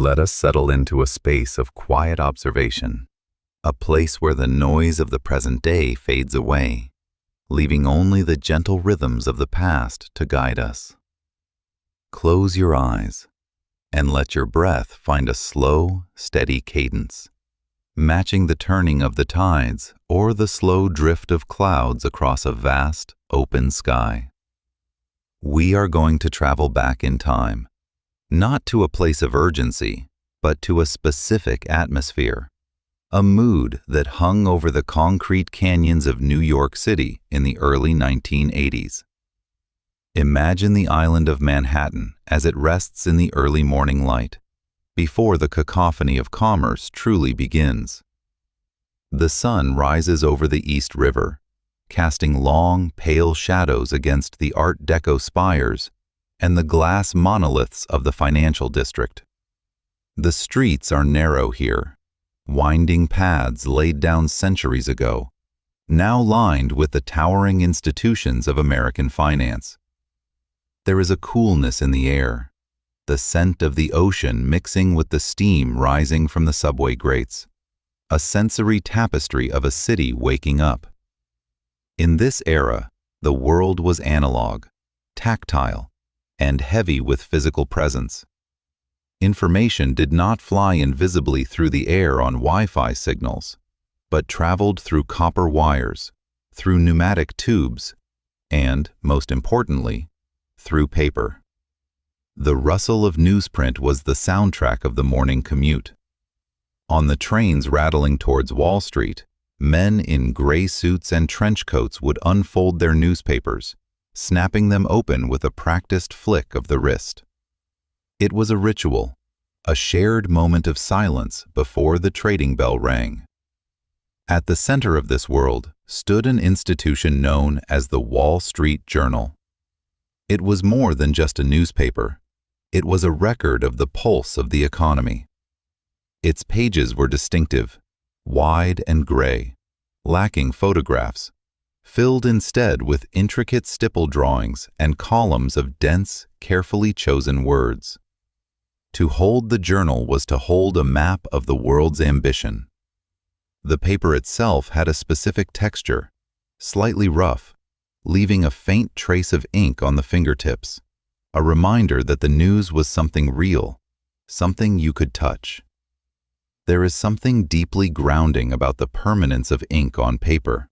Let us settle into a space of quiet observation, a place where the noise of the present day fades away, leaving only the gentle rhythms of the past to guide us. Close your eyes and let your breath find a slow, steady cadence, matching the turning of the tides or the slow drift of clouds across a vast, open sky. We are going to travel back in time, not to a place of urgency, but to a specific atmosphere, a mood that hung over the concrete canyons of New York City in the early 1980s. Imagine the island of Manhattan as it rests in the early morning light, before the cacophony of commerce truly begins. The sun rises over the East River, casting long, pale shadows against the Art Deco spires and the glass monoliths of the financial district. The streets are narrow here, winding paths laid down centuries ago, now lined with the towering institutions of American finance. There is a coolness in the air, the scent of the ocean mixing with the steam rising from the subway grates, a sensory tapestry of a city waking up. In this era, the world was analog, tactile, and heavy with physical presence. Information did not fly invisibly through the air on Wi-Fi signals, but traveled through copper wires, through pneumatic tubes, and, most importantly, through paper. The rustle of newsprint was the soundtrack of the morning commute. On the trains rattling towards Wall Street, men in gray suits and trench coats would unfold their newspapers, snapping them open with a practiced flick of the wrist. It was a ritual, a shared moment of silence before the trading bell rang. At the center of this world stood an institution known as the Wall Street Journal. It was more than just a newspaper. It was a record of the pulse of the economy. Its pages were distinctive, wide and gray, lacking photographs, filled instead with intricate stipple drawings and columns of dense, carefully chosen words. To hold the journal was to hold a map of the world's ambition. The paper itself had a specific texture, slightly rough, leaving a faint trace of ink on the fingertips, a reminder that the news was something real, something you could touch. There is something deeply grounding about the permanence of ink on paper.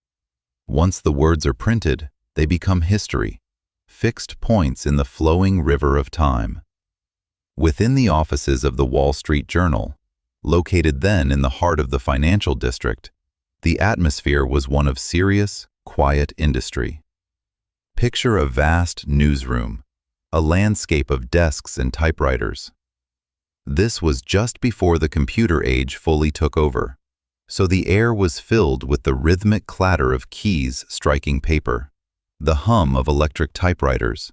Once the words are printed, they become history, fixed points in the flowing river of time. Within the offices of the Wall Street Journal, located then in the heart of the financial district, the atmosphere was one of serious, quiet industry. Picture a vast newsroom, a landscape of desks and typewriters. This was just before the computer age fully took over, so the air was filled with the rhythmic clatter of keys striking paper, the hum of electric typewriters,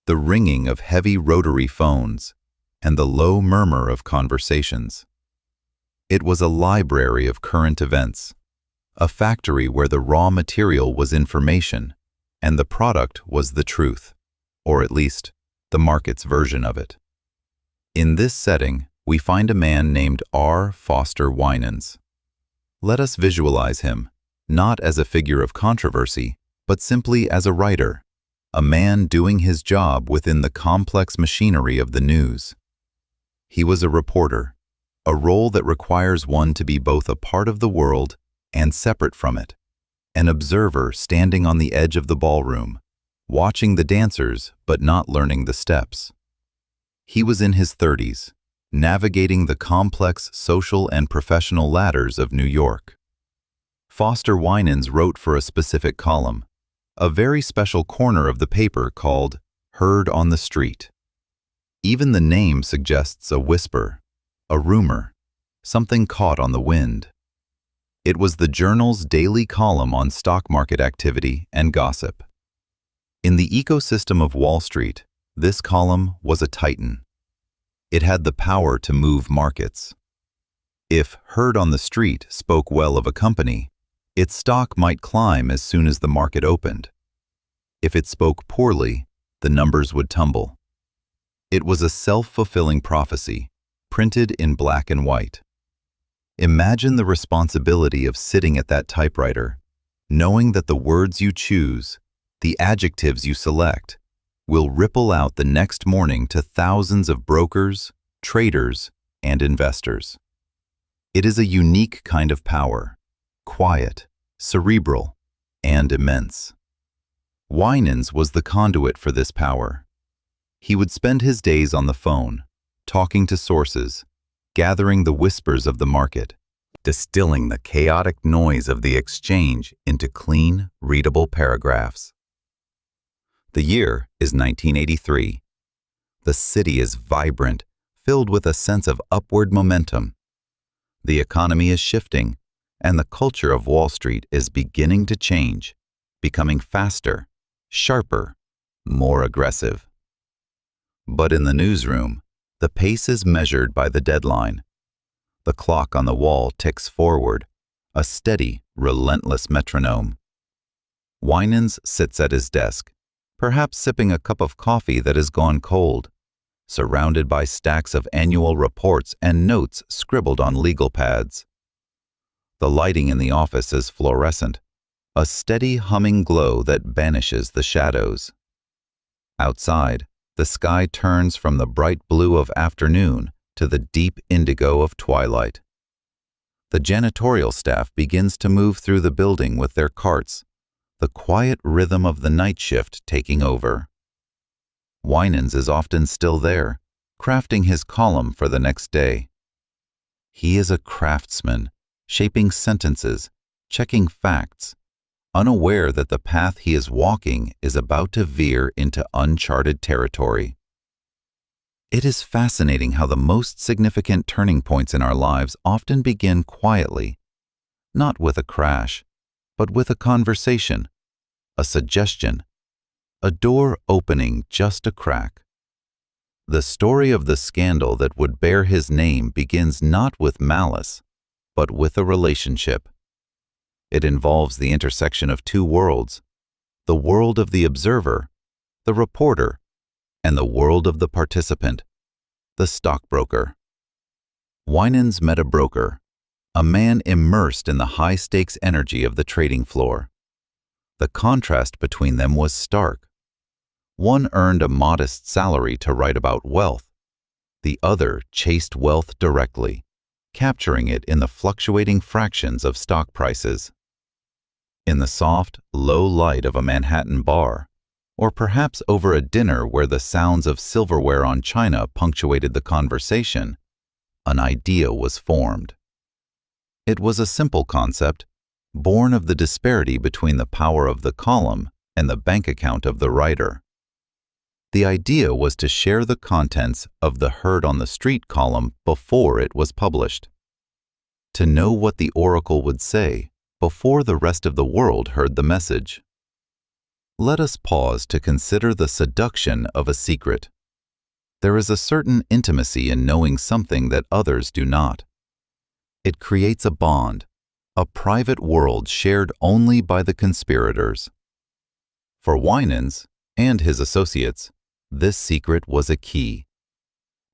the ringing of heavy rotary phones, and the low murmur of conversations. It was a library of current events, a factory where the raw material was information, and the product was the truth, or at least, the market's version of it. In this setting, we find a man named R. Foster Winans. Let us visualize him, not as a figure of controversy, but simply as a writer, a man doing his job within the complex machinery of the news. He was a reporter, a role that requires one to be both a part of the world and separate from it, an observer standing on the edge of the ballroom, watching the dancers but not learning the steps. He was in his 30s, navigating the complex social and professional ladders of New York. Foster Winans wrote for a specific column, a very special corner of the paper called Heard on the Street. Even the name suggests a whisper, a rumor, something caught on the wind. It was the journal's daily column on stock market activity and gossip. In the ecosystem of Wall Street, this column was a titan. It had the power to move markets. If Heard on the Street spoke well of a company, its stock might climb as soon as the market opened. If it spoke poorly, the numbers would tumble. It was a self-fulfilling prophecy, printed in black and white. Imagine the responsibility of sitting at that typewriter, knowing that the words you choose, the adjectives you select, will ripple out the next morning to thousands of brokers, traders, and investors. It is a unique kind of power, quiet, cerebral, and immense. Winans was the conduit for this power. He would spend his days on the phone, talking to sources, gathering the whispers of the market, distilling the chaotic noise of the exchange into clean, readable paragraphs. The year is 1983. The city is vibrant, filled with a sense of upward momentum. The economy is shifting, and the culture of Wall Street is beginning to change, becoming faster, sharper, more aggressive. But in the newsroom, the pace is measured by the deadline. The clock on the wall ticks forward, a steady, relentless metronome. Winans sits at his desk, perhaps sipping a cup of coffee that has gone cold, surrounded by stacks of annual reports and notes scribbled on legal pads. The lighting in the office is fluorescent, a steady humming glow that banishes the shadows. Outside, the sky turns from the bright blue of afternoon to the deep indigo of twilight. The janitorial staff begins to move through the building with their carts, the quiet rhythm of the night shift taking over. Winans is often still there, crafting his column for the next day. He is a craftsman, shaping sentences, checking facts, unaware that the path he is walking is about to veer into uncharted territory. It is fascinating how the most significant turning points in our lives often begin quietly, not with a crash, but with a conversation, a suggestion, a door opening just a crack. The story of the scandal that would bear his name begins not with malice, but with a relationship. It involves the intersection of two worlds, the world of the observer, the reporter, and the world of the participant, the stockbroker. Winans met a broker, a man immersed in the high-stakes energy of the trading floor. The contrast between them was stark. One earned a modest salary to write about wealth. The other chased wealth directly, capturing it in the fluctuating fractions of stock prices. In the soft, low light of a Manhattan bar, or perhaps over a dinner where the sounds of silverware on china punctuated the conversation, an idea was formed. It was a simple concept, born of the disparity between the power of the column and the bank account of the writer. The idea was to share the contents of the Heard on the Street column before it was published. To know what the oracle would say before the rest of the world heard the message. Let us pause to consider the seduction of a secret. There is a certain intimacy in knowing something that others do not. It creates a bond, a private world shared only by the conspirators. For Winans and his associates, this secret was a key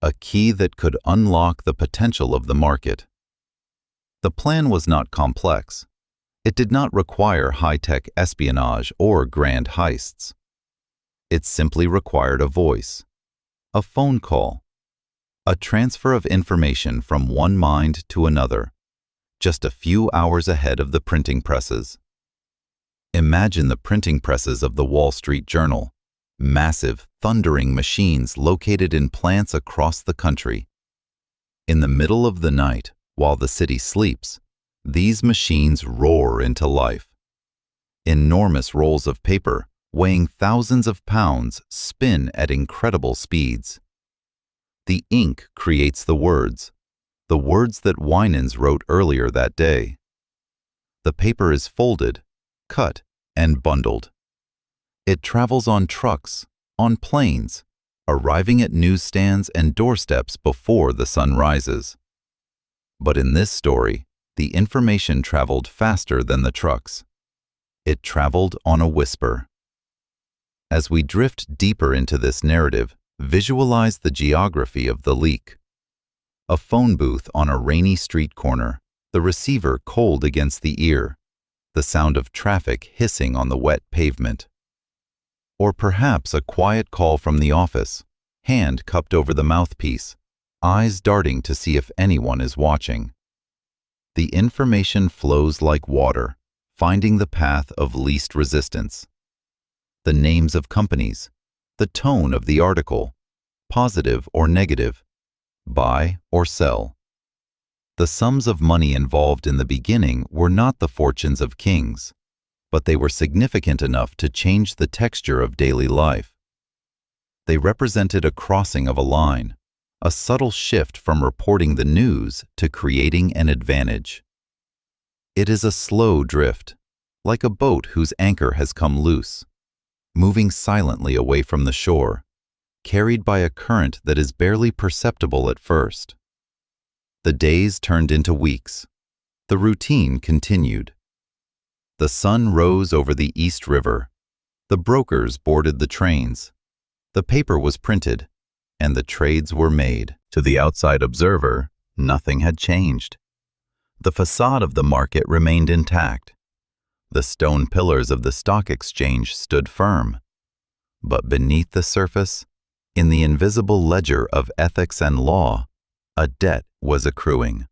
that could unlock the potential of the market. The plan was not complex. It did not require high-tech espionage or grand heists. It simply required a voice, a phone call, a transfer of information from one mind to another, just a few hours ahead of the printing presses. Imagine the printing presses of the Wall Street Journal, massive, thundering machines located in plants across the country. In the middle of the night, while the city sleeps, these machines roar into life. Enormous rolls of paper, weighing thousands of pounds, spin at incredible speeds. The ink creates the words that Winans wrote earlier that day. The paper is folded, cut, and bundled. It travels on trucks, on planes, arriving at newsstands and doorsteps before the sun rises. But in this story, the information traveled faster than the trucks. It traveled on a whisper. As we drift deeper into this narrative, visualize the geography of the leak. A phone booth on a rainy street corner, the receiver cold against the ear, the sound of traffic hissing on the wet pavement. Or perhaps a quiet call from the office, hand cupped over the mouthpiece, eyes darting to see if anyone is watching. The information flows like water, finding the path of least resistance. The names of companies, the tone of the article, positive or negative, buy or sell. The sums of money involved in the beginning were not the fortunes of kings, but they were significant enough to change the texture of daily life. They represented a crossing of a line, a subtle shift from reporting the news to creating an advantage. It is a slow drift, like a boat whose anchor has come loose, moving silently away from the shore, carried by a current that is barely perceptible at first. The days turned into weeks. The routine continued. The sun rose over the East River. The brokers boarded the trains. The paper was printed, and the trades were made. To the outside observer, nothing had changed. The facade of the market remained intact. The stone pillars of the stock exchange stood firm. But beneath the surface, in the invisible ledger of ethics and law, a debt was accruing.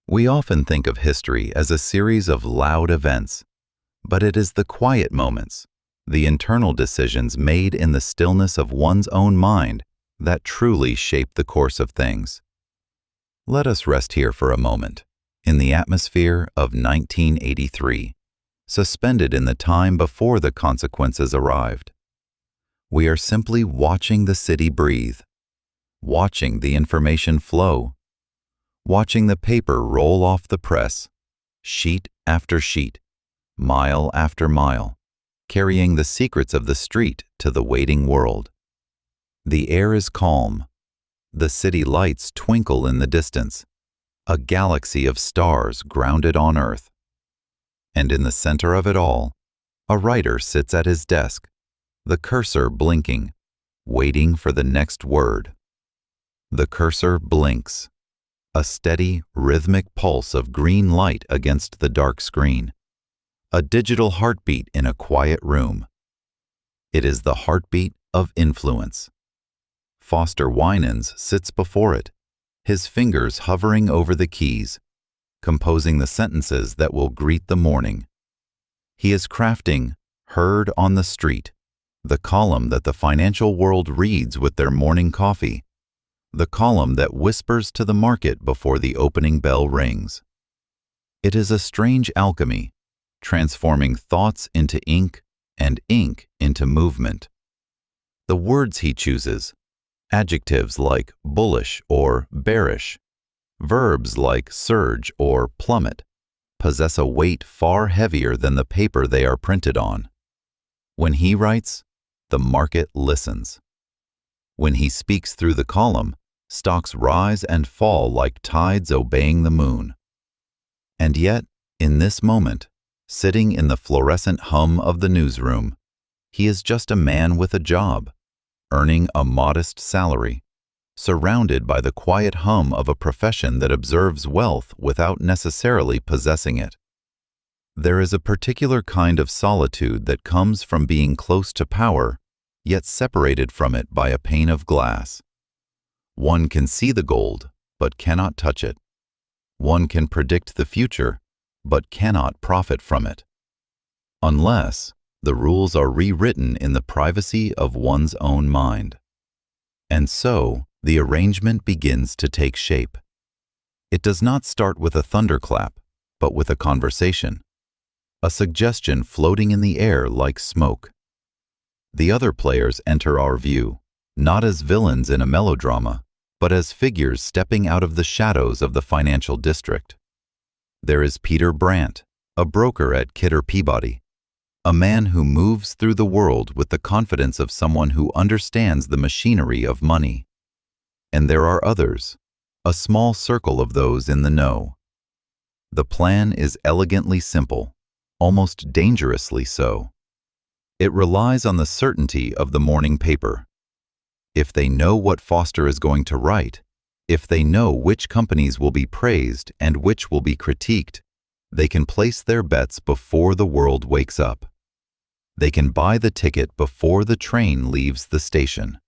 We often think of history as a series of loud events, but it is the quiet moments, the internal decisions made in the stillness of one's own mind that truly shape the course of things. Let us rest here for a moment, in the atmosphere of 1983, suspended in the time before the consequences arrived. We are simply watching the city breathe, watching the information flow, watching the paper roll off the press, sheet after sheet, mile after mile, carrying the secrets of the street to the waiting world. The air is calm. The city lights twinkle in the distance, a galaxy of stars grounded on Earth. And in the center of it all, a writer sits at his desk, the cursor blinking, waiting for the next word. The cursor blinks, a steady, rhythmic pulse of green light against the dark screen, a digital heartbeat in a quiet room. It is the heartbeat of influence. Foster Winans sits before it, his fingers hovering over the keys, composing the sentences that will greet the morning. He is crafting "Heard on the Street," the column that the financial world reads with their morning coffee, the column that whispers to the market before the opening bell rings. It is a strange alchemy, transforming thoughts into ink and ink into movement. The words he chooses, adjectives like bullish or bearish, verbs like surge or plummet, possess a weight far heavier than the paper they are printed on. When he writes, the market listens. When he speaks through the column, stocks rise and fall like tides obeying the moon. And yet, in this moment, sitting in the fluorescent hum of the newsroom, he is just a man with a job, earning a modest salary, surrounded by the quiet hum of a profession that observes wealth without necessarily possessing it. There is a particular kind of solitude that comes from being close to power, yet separated from it by a pane of glass. One can see the gold, but cannot touch it. One can predict the future, but cannot profit from it. Unless the rules are rewritten in the privacy of one's own mind. And so, the arrangement begins to take shape. It does not start with a thunderclap, but with a conversation, a suggestion floating in the air like smoke. The other players enter our view, not as villains in a melodrama, but as figures stepping out of the shadows of the financial district. There is Peter Brandt, a broker at Kidder Peabody, a man who moves through the world with the confidence of someone who understands the machinery of money. And there are others, a small circle of those in the know. The plan is elegantly simple, almost dangerously so. It relies on the certainty of the morning paper. If they know what Foster is going to write, If they know which companies will be praised and which will be critiqued, they can place their bets before the world wakes up. They can buy the ticket before the train leaves the station.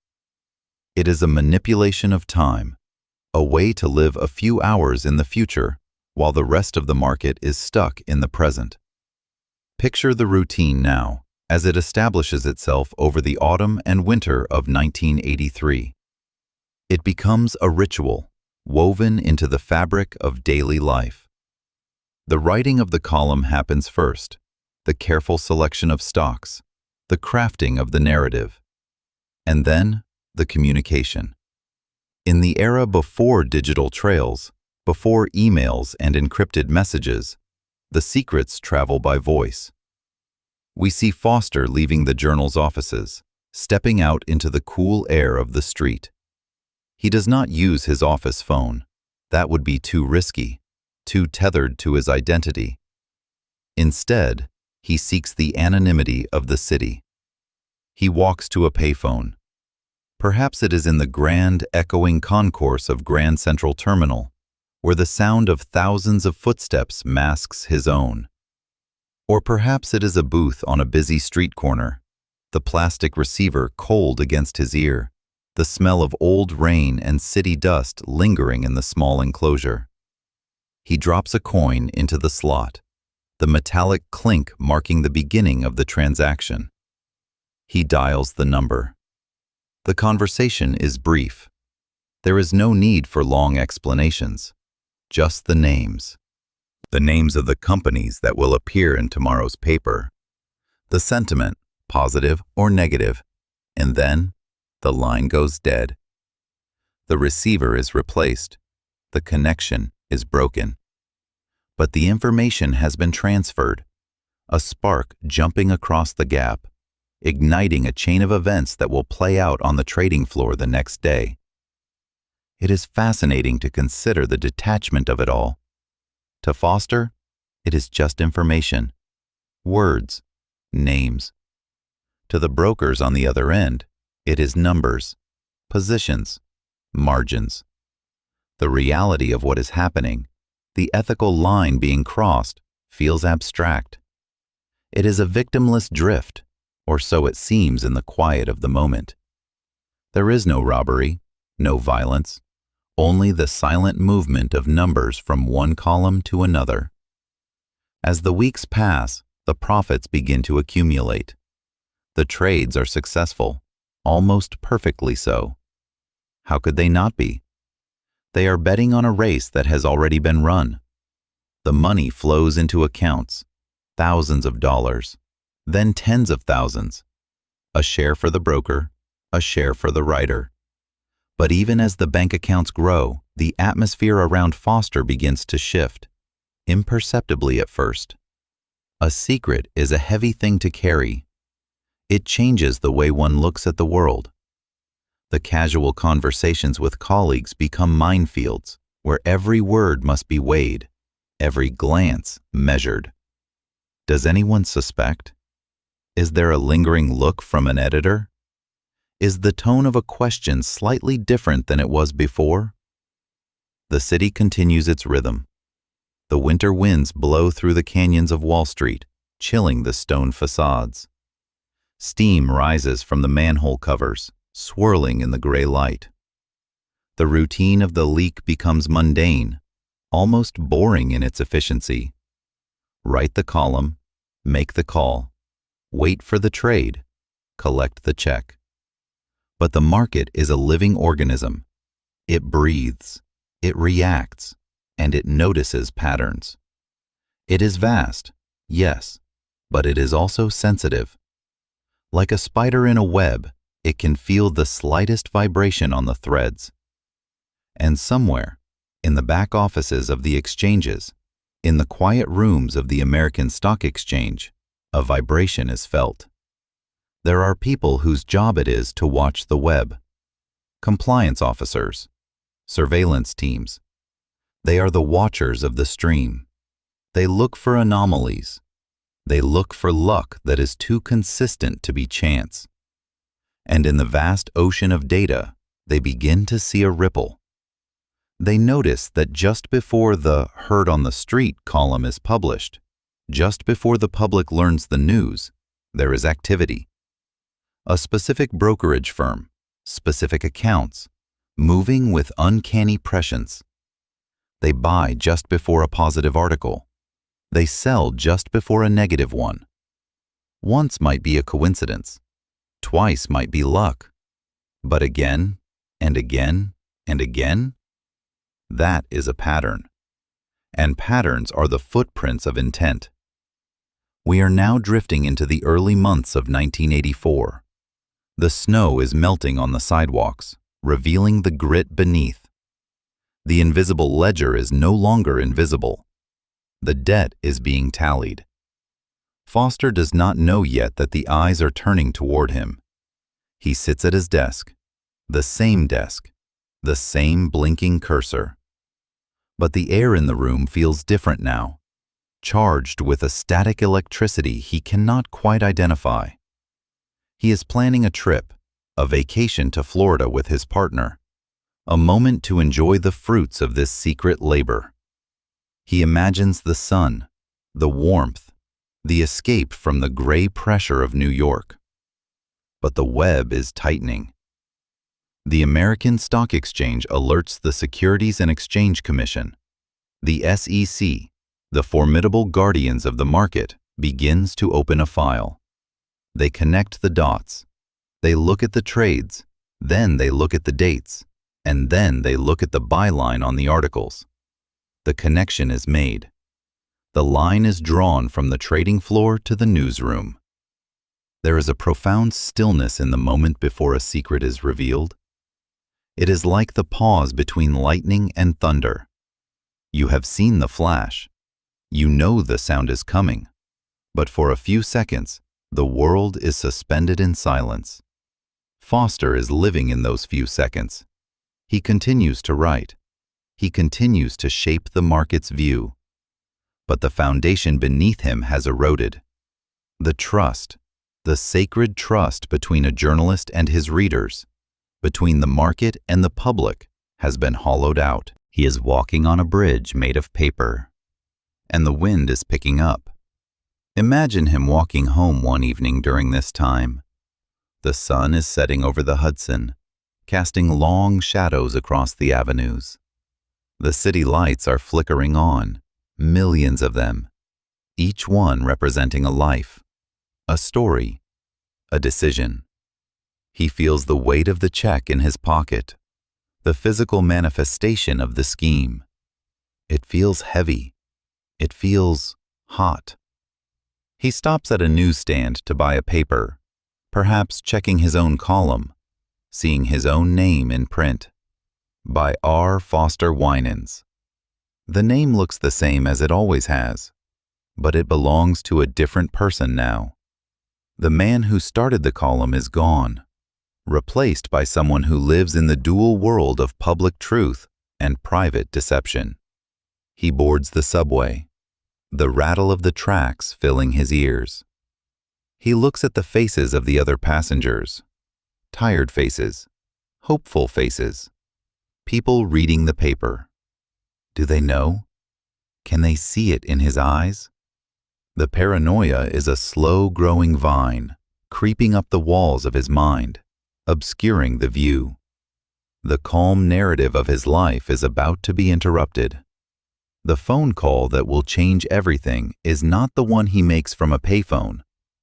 It is a manipulation of time, a way to live a few hours in the future while the rest of the market is stuck in the present. Picture the routine now as it establishes itself over the autumn and winter of 1983. It becomes a ritual, woven into the fabric of daily life. The writing of the column happens first, the careful selection of stocks, the crafting of the narrative, and then the communication. In the era before digital trails, before emails and encrypted messages, the secrets travel by voice. We see Foster leaving the journal's offices, stepping out into the cool air of the street. He does not use his office phone. That would be too risky, too tethered to his identity. Instead, he seeks the anonymity of the city. He walks to a payphone. Perhaps it is in the grand, echoing concourse of Grand Central Terminal, where the sound of thousands of footsteps masks his own. Or perhaps it is a booth on a busy street corner, the plastic receiver cold against his ear, the smell of old rain and city dust lingering in the small enclosure. He drops a coin into the slot, the metallic clink marking the beginning of the transaction. He dials the number. The conversation is brief. There is no need for long explanations, just the names. The names of the companies that will appear in tomorrow's paper, the sentiment, positive or negative, and then the line goes dead. The receiver is replaced. The connection is broken. But the information has been transferred, a spark jumping across the gap, igniting a chain of events that will play out on the trading floor the next day. It is fascinating to consider the detachment of it all. To Foster, it is just information, words, names. To the brokers on the other end, it is numbers, positions, margins. The reality of what is happening, the ethical line being crossed, feels abstract. It is a victimless drift, or so it seems in the quiet of the moment. There is no robbery, no violence, only the silent movement of numbers from one column to another. As the weeks pass, the profits begin to accumulate. The trades are successful, almost perfectly so. How could they not be? They are betting on a race that has already been run. The money flows into accounts, thousands of dollars, then tens of thousands. A share for the broker, a share for the writer. But even as the bank accounts grow, the atmosphere around Foster begins to shift, imperceptibly at first. A secret is a heavy thing to carry. It changes the way one looks at the world. The casual conversations with colleagues become minefields, where every word must be weighed, every glance measured. Does anyone suspect? Is there a lingering look from an editor? Is the tone of a question slightly different than it was before? The city continues its rhythm. The winter winds blow through the canyons of Wall Street, chilling the stone facades. Steam rises from the manhole covers, swirling in the gray light. The routine of the leak becomes mundane, almost boring in its efficiency. Write the column, make the call, wait for the trade, collect the check. But the market is a living organism. It breathes, it reacts, and it notices patterns. It is vast, yes, but it is also sensitive. Like a spider in a web, it can feel the slightest vibration on the threads. And somewhere, in the back offices of the exchanges, in the quiet rooms of the American Stock Exchange, a vibration is felt. There are people whose job it is to watch the web. Compliance officers, surveillance teams. They are the watchers of the stream. They look for anomalies. They look for luck that is too consistent to be chance. And in the vast ocean of data, they begin to see a ripple. They notice that just before the "heard on the street" column is published, just before the public learns the news, there is activity. A specific brokerage firm, specific accounts, moving with uncanny prescience. They buy just before a positive article. They sell just before a negative one. Once might be a coincidence. Twice might be luck. But again, and again, and again, that is a pattern. And patterns are the footprints of intent. We are now drifting into the early months of 1984. The snow is melting on the sidewalks, revealing the grit beneath. The invisible ledger is no longer invisible. The debt is being tallied. Foster does not know yet that the eyes are turning toward him. He sits at his desk, the same blinking cursor. But the air in the room feels different now, charged with a static electricity he cannot quite identify. He is planning a trip, a vacation to Florida with his partner, a moment to enjoy the fruits of this secret labor. He imagines the sun, the warmth, the escape from the gray pressure of New York. But the web is tightening. The American Stock Exchange alerts the Securities and Exchange Commission. The SEC, the formidable guardians of the market, begins to open a file. They connect the dots. They look at the trades, then they look at the dates, and then they look at the byline on the articles. The connection is made. The line is drawn from the trading floor to the newsroom. There is a profound stillness in the moment before a secret is revealed. It is like the pause between lightning and thunder. You have seen the flash. You know the sound is coming. But for a few seconds, the world is suspended in silence. Foster is living in those few seconds. He continues to write. He continues to shape the market's view. But the foundation beneath him has eroded. The trust, the sacred trust between a journalist and his readers, between the market and the public, has been hollowed out. He is walking on a bridge made of paper, and the wind is picking up. Imagine him walking home one evening during this time. The sun is setting over the Hudson, casting long shadows across the avenues. The city lights are flickering on, millions of them, each one representing a life, a story, a decision. He feels the weight of the check in his pocket, the physical manifestation of the scheme. It feels heavy. It feels hot. He stops at a newsstand to buy a paper, perhaps checking his own column, seeing his own name in print. By R. Foster Winans. The name looks the same as it always has, but it belongs to a different person now. The man who started the column is gone, replaced by someone who lives in the dual world of public truth and private deception. He boards the subway, the rattle of the tracks filling his ears. He looks at the faces of the other passengers, tired faces, hopeful faces, people reading the paper. Do they know? Can they see it in his eyes? The paranoia is a slow-growing vine, creeping up the walls of his mind, obscuring the view. The calm narrative of his life is about to be interrupted. The phone call that will change everything is not the one he makes from a payphone,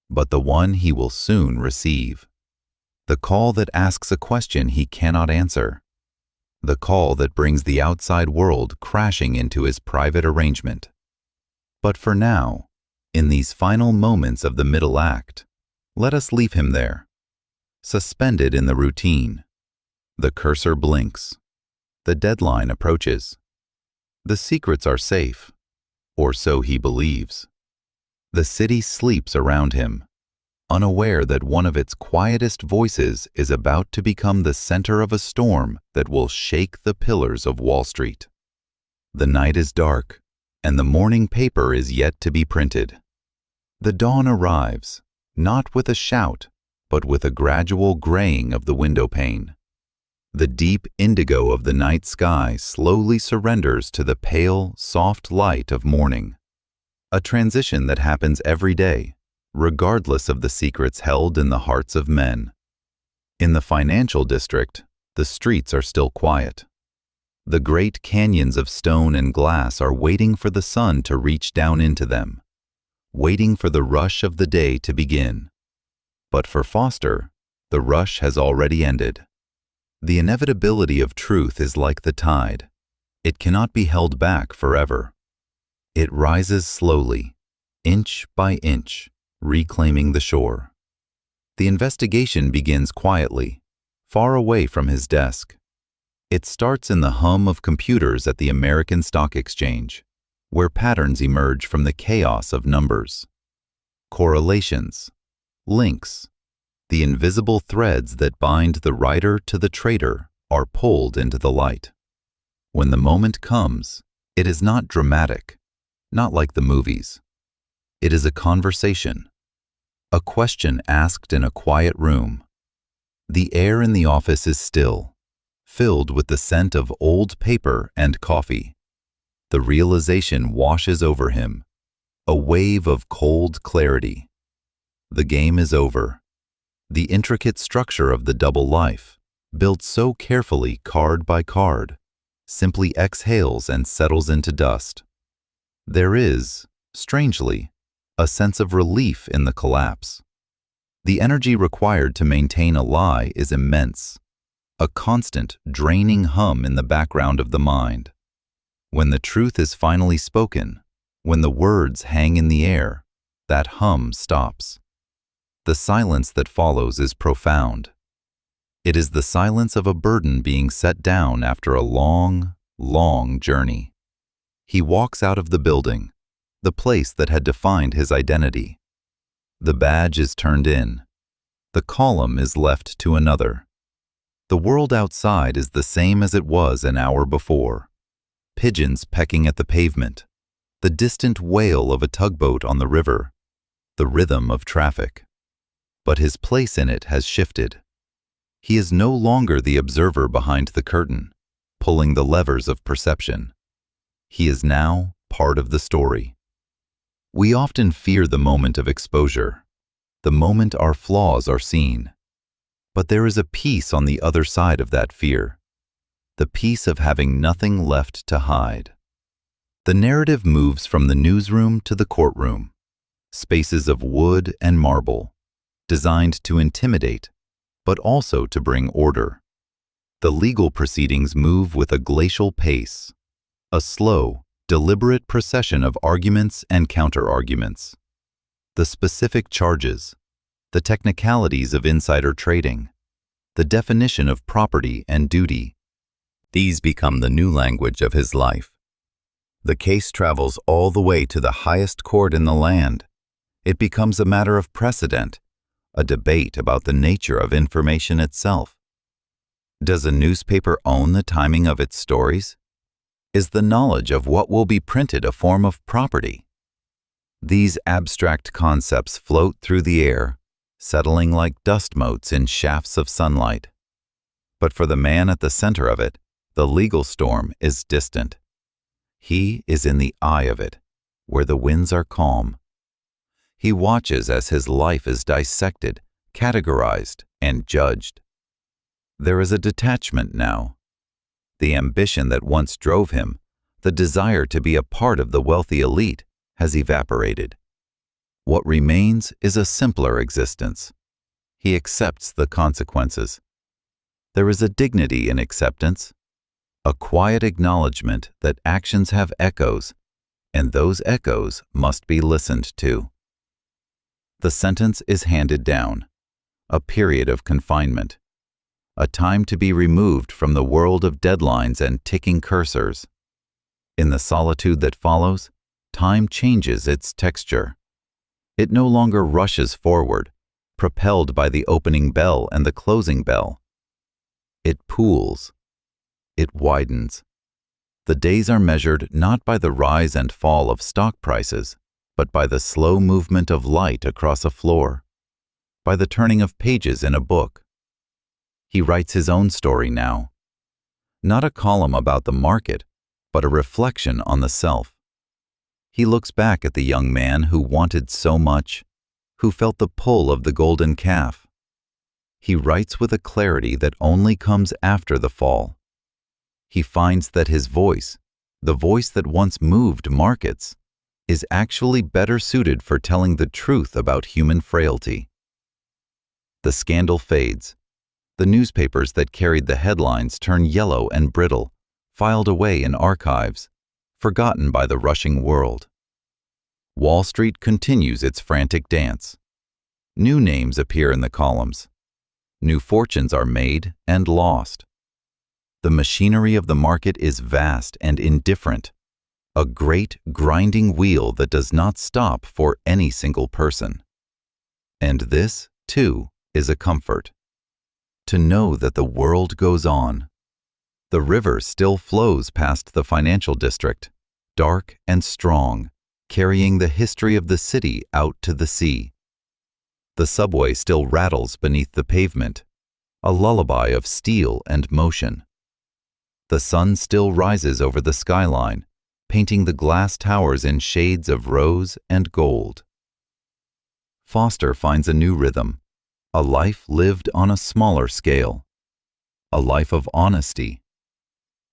but the one he will soon receive. The call that asks a question he cannot answer. The call that brings the outside world crashing into his private arrangement. But for now, in these final moments of the middle act, let us leave him there, suspended in the routine. The cursor blinks. The deadline approaches. The secrets are safe, or so he believes. The city sleeps around him, unaware that one of its quietest voices is about to become the center of a storm that will shake the pillars of Wall Street. The night is dark, and the morning paper is yet to be printed. The dawn arrives, not with a shout, but with a gradual graying of the window pane. The deep indigo of the night sky slowly surrenders to the pale, soft light of morning. A transition that happens every day, regardless of the secrets held in the hearts of men. In the financial district, the streets are still quiet. The great canyons of stone and glass are waiting for the sun to reach down into them, waiting for the rush of the day to begin. But for Foster, the rush has already ended. The inevitability of truth is like the tide. It cannot be held back forever. It rises slowly, inch by inch, reclaiming the shore. The investigation begins quietly, far away from his desk. It starts in the hum of computers at the American Stock Exchange, where patterns emerge from the chaos of numbers. Correlations, links, the invisible threads that bind the writer to the trader are pulled into the light. When the moment comes, it is not dramatic, not like the movies. It is a conversation, a question asked in a quiet room. The air in the office is still, filled with the scent of old paper and coffee. The realization washes over him, a wave of cold clarity. The game is over. The intricate structure of the double life, built so carefully card by card, simply exhales and settles into dust. There is, strangely, a sense of relief in the collapse. The energy required to maintain a lie is immense, a constant, draining hum in the background of the mind. When the truth is finally spoken, when the words hang in the air, that hum stops. The silence that follows is profound. It is the silence of a burden being set down after a long, long journey. He walks out of the building, the place that had defined his identity. The badge is turned in. The column is left to another. The world outside is the same as it was an hour before. Pigeons pecking at the pavement, the distant wail of a tugboat on the river, the rhythm of traffic. But his place in it has shifted. He is no longer the observer behind the curtain, pulling the levers of perception. He is now part of the story. We often fear the moment of exposure, the moment our flaws are seen. But there is a peace on the other side of that fear, the peace of having nothing left to hide. The narrative moves from the newsroom to the courtroom, spaces of wood and marble, designed to intimidate, but also to bring order. The legal proceedings move with a glacial pace, a slow, deliberate procession of arguments and counter-arguments. The specific charges, the technicalities of insider trading, the definition of property and duty, these become the new language of his life. The case travels all the way to the highest court in the land. It becomes a matter of precedent, a debate about the nature of information itself. Does a newspaper own the timing of its stories? Is the knowledge of what will be printed a form of property? These abstract concepts float through the air, settling like dust motes in shafts of sunlight. But for the man at the center of it, the legal storm is distant. He is in the eye of it, where the winds are calm. He watches as his life is dissected, categorized, and judged. There is a detachment now. The ambition that once drove him, the desire to be a part of the wealthy elite, has evaporated. What remains is a simpler existence. He accepts the consequences. There is a dignity in acceptance, a quiet acknowledgement that actions have echoes, and those echoes must be listened to. The sentence is handed down, a period of confinement, a time to be removed from the world of deadlines and ticking cursors. In the solitude that follows, time changes its texture. It no longer rushes forward, propelled by the opening bell and the closing bell. It pools. It widens. The days are measured not by the rise and fall of stock prices, but by the slow movement of light across a floor, by the turning of pages in a book. He writes his own story now. Not a column about the market, but a reflection on the self. He looks back at the young man who wanted so much, who felt the pull of the golden calf. He writes with a clarity that only comes after the fall. He finds that his voice, the voice that once moved markets, is actually better suited for telling the truth about human frailty. The scandal fades. The newspapers that carried the headlines turn yellow and brittle, filed away in archives, forgotten by the rushing world. Wall Street continues its frantic dance. New names appear in the columns. New fortunes are made and lost. The machinery of the market is vast and indifferent, a great grinding wheel that does not stop for any single person. And this, too, is a comfort. To know that the world goes on. The river still flows past the financial district, dark and strong, carrying the history of the city out to the sea. The subway still rattles beneath the pavement, a lullaby of steel and motion. The sun still rises over the skyline, painting the glass towers in shades of rose and gold. Foster finds a new rhythm, a life lived on a smaller scale, a life of honesty.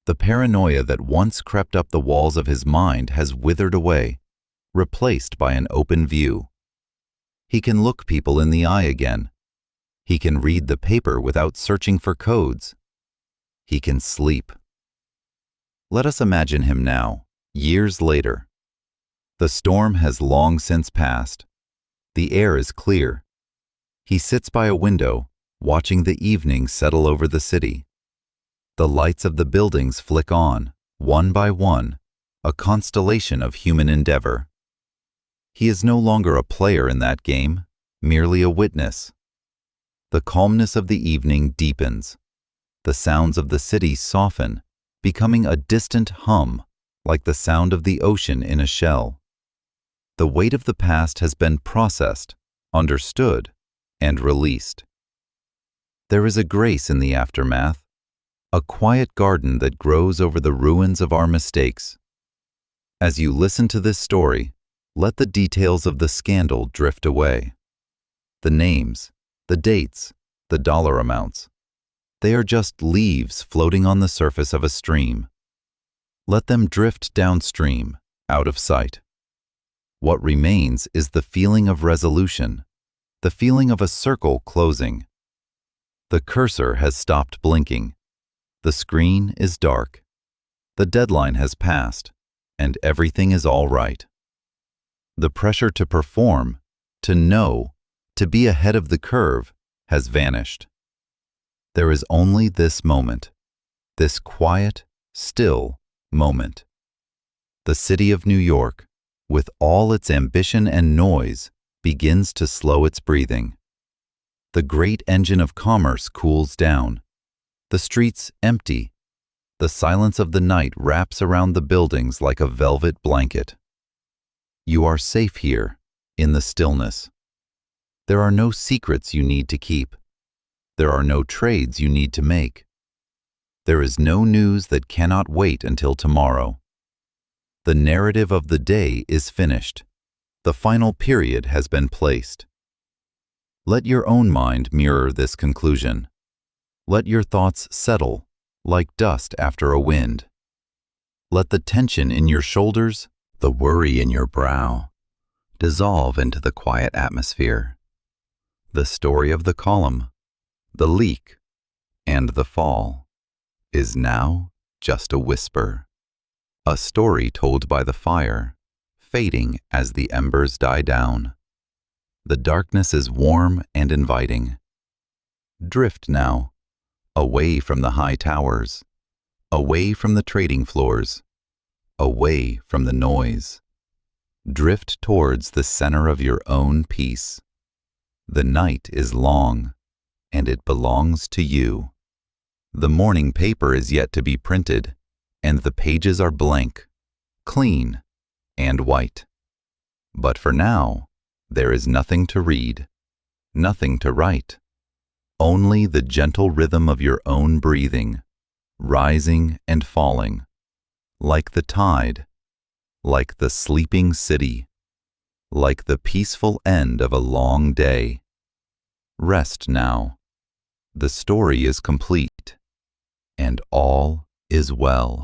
The paranoia that once crept up the walls of his mind has withered away, replaced by an open view. He can look people in the eye again. He can read the paper without searching for codes. He can sleep. Let us imagine him now, years later. The storm has long since passed. The air is clear. He sits by a window, watching the evening settle over the city. The lights of the buildings flick on, one by one, a constellation of human endeavor. He is no longer a player in that game, merely a witness. The calmness of the evening deepens. The sounds of the city soften, becoming a distant hum, like the sound of the ocean in a shell. The weight of the past has been processed, understood, and released. There is a grace in the aftermath, a quiet garden that grows over the ruins of our mistakes. As you listen to this story, let the details of the scandal drift away. The names, the dates, the dollar amounts. They are just leaves floating on the surface of a stream. Let them drift downstream, out of sight. What remains is the feeling of resolution, the feeling of a circle closing. The cursor has stopped blinking. The screen is dark. The deadline has passed, and everything is all right. The pressure to perform, to know, to be ahead of the curve, has vanished. There is only this moment, this quiet, still moment. The city of New York, with all its ambition and noise, begins to slow its breathing. The great engine of commerce cools down. The streets empty. The silence of the night wraps around the buildings like a velvet blanket. You are safe here, in the stillness. There are no secrets you need to keep. There are no trades you need to make. There is no news that cannot wait until tomorrow. The narrative of the day is finished. The final period has been placed. Let your own mind mirror this conclusion. Let your thoughts settle, like dust after a wind. Let the tension in your shoulders, the worry in your brow, dissolve into the quiet atmosphere. The story of the column, the leak, and the fall is now just a whisper, a story told by the fire, fading as the embers die down. The darkness is warm and inviting. Drift now, away from the high towers, away from the trading floors, away from the noise. Drift towards the center of your own peace. The night is long, and it belongs to you. The morning paper is yet to be printed, and the pages are blank, clean, and white. But for now, there is nothing to read, nothing to write, only the gentle rhythm of your own breathing, rising and falling, like the tide, like the sleeping city, like the peaceful end of a long day. Rest now. The story is complete, and all is well.